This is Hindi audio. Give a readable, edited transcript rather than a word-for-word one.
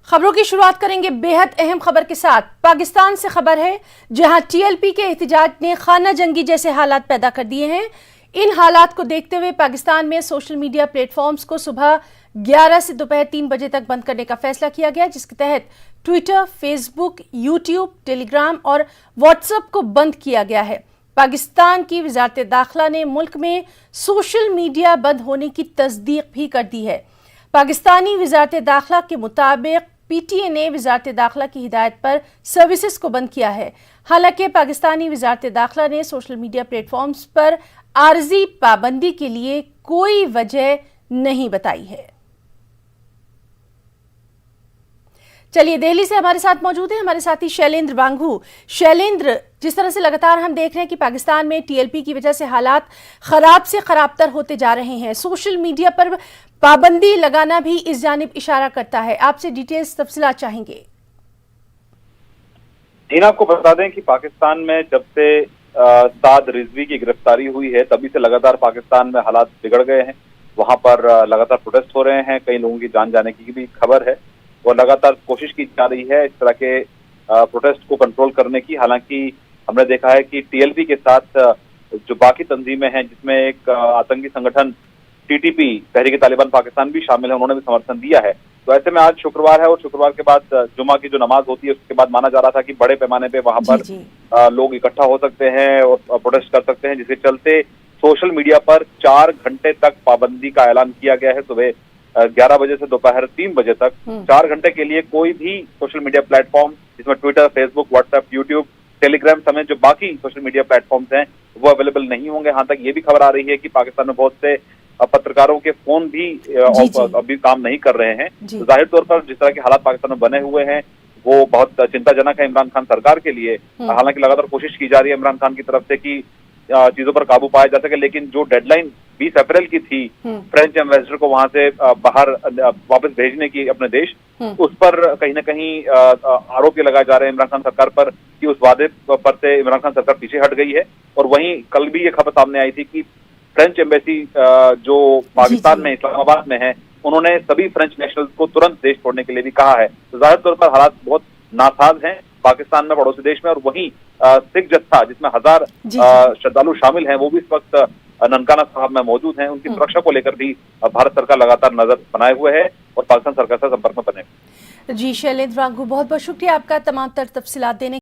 खबरों की शुरुआत करेंगे बेहद अहम खबर के साथ। पाकिस्तान से खबर है जहां टीएलपी के एहतजाज ने खाना जंगी जैसे हालात पैदा कर दिए हैं। इन हालात को देखते हुए पाकिस्तान में सोशल मीडिया प्लेटफॉर्म्स को सुबह 11 से दोपहर 3 बजे तक बंद करने का फैसला किया गया, जिसके तहत ट्विटर, फेसबुक, यूट्यूब, टेलीग्राम और व्हाट्सएप को बंद किया गया है। पाकिस्तान की वजारत दाखिला ने मुल्क में सोशल मीडिया बंद होने की तस्दीक भी कर दी है। पाकिस्तानी वजारत दाखिला के मुताबिक पीटीए ने वजारत दाखिला की हिदायत पर सर्विसेज को बंद किया है। हालांकि पाकिस्तानी वजारत दाखिला ने सोशल मीडिया प्लेटफॉर्म्स पर आर्जी पाबंदी के लिए कोई वजह नहीं बताई है। चलिए, दिल्ली से हमारे साथ मौजूद है हमारे साथी शैलेंद्र बांगू। शैलेंद्र, जिस तरह से लगातार हम देख रहे हैं कि पाकिस्तान में टीएलपी की वजह से हालात खराब से खराबतर होते जा रहे हैं, सोशल मीडिया पर पाबंदी लगाना भी इस जानिब इशारा करता है। आपसे डिटेल्स तफसीलात चाहेंगे। जीना, आपको बता दें कि पाकिस्तान में जब से साद रिजवी की गिरफ्तारी हुई है तभी से लगातार पाकिस्तान में हालात बिगड़ गए हैं। वहां पर लगातार प्रोटेस्ट हो रहे हैं, कई लोगों की जान जाने की भी खबर है और लगातार कोशिश की जा रही है इस तरह के प्रोटेस्ट को कंट्रोल करने की। हालांकि हमने देखा है कि टीएलपी के साथ जो बाकी तंजीमें हैं, जिसमें एक आतंकी संगठन टीटीपी तहरीक तालिबान पाकिस्तान भी शामिल है, उन्होंने भी समर्थन दिया है। तो ऐसे में आज शुक्रवार है और शुक्रवार के बाद जुमा की जो नमाज होती है उसके बाद माना जा रहा था कि बड़े पैमाने पे वहां पर लोग इकट्ठा हो सकते हैं और प्रोटेस्ट कर सकते हैं, जिसके चलते सोशल मीडिया पर 4 घंटे तक पाबंदी का ऐलान किया गया है। सुबह 11 बजे से दोपहर 3 बजे तक 4 घंटे के लिए कोई भी सोशल मीडिया प्लेटफॉर्म, जिसमें Twitter, Facebook, WhatsApp, YouTube, Telegram समेत जो बाकी सोशल मीडिया प्लेटफॉर्म्स हैं वो अवेलेबल नहीं होंगे। यहाँ तक ये भी खबर आ रही है कि पाकिस्तान में बहुत से पत्रकारों के फोन भी अभी काम नहीं कर रहे हैं। तो जाहिर तौर पर जिस तरह के हालात पाकिस्तान में बने हुए हैं वो बहुत चिंताजनक है इमरान खान सरकार के लिए। हालांकि लगातार कोशिश की जा रही है इमरान खान की तरफ से कि चीजों पर काबू पाया जा सके, लेकिन जो डेडलाइन 20 अप्रैल की थी फ्रेंच एम्बेसडर को वहां से बाहर वापस भेजने की अपने देश, उस पर कहीं ना कहीं आरोप ये लगाए जा रहे हैं इमरान खान सरकार पर कि उस वादे पर से इमरान खान सरकार पीछे हट गई है। और वहीं कल भी ये खबर सामने आई थी कि फ्रेंच एम्बेसी जो पाकिस्तान में इस्लामाबाद में है, उन्होंने सभी फ्रेंच नेशनल्स को तुरंत देश छोड़ने के लिए भी कहा है। तो जाहिर तौर पर हालात बहुत नासाज हैं पाकिस्तान में, पड़ोसी देश में। और वहीं सिख जत्था, जिसमें 1000 श्रद्धालु शामिल हैं, वो भी इस वक्त ननकाना साहब में मौजूद हैं। उनकी सुरक्षा को लेकर भी भारत सरकार लगातार नजर बनाए हुए है और पाकिस्तान सरकार से संपर्क में बने। जी शैलेंद्र बांगू, बहुत बहुत शुक्रिया आपका तमाम तर तफसीलात देने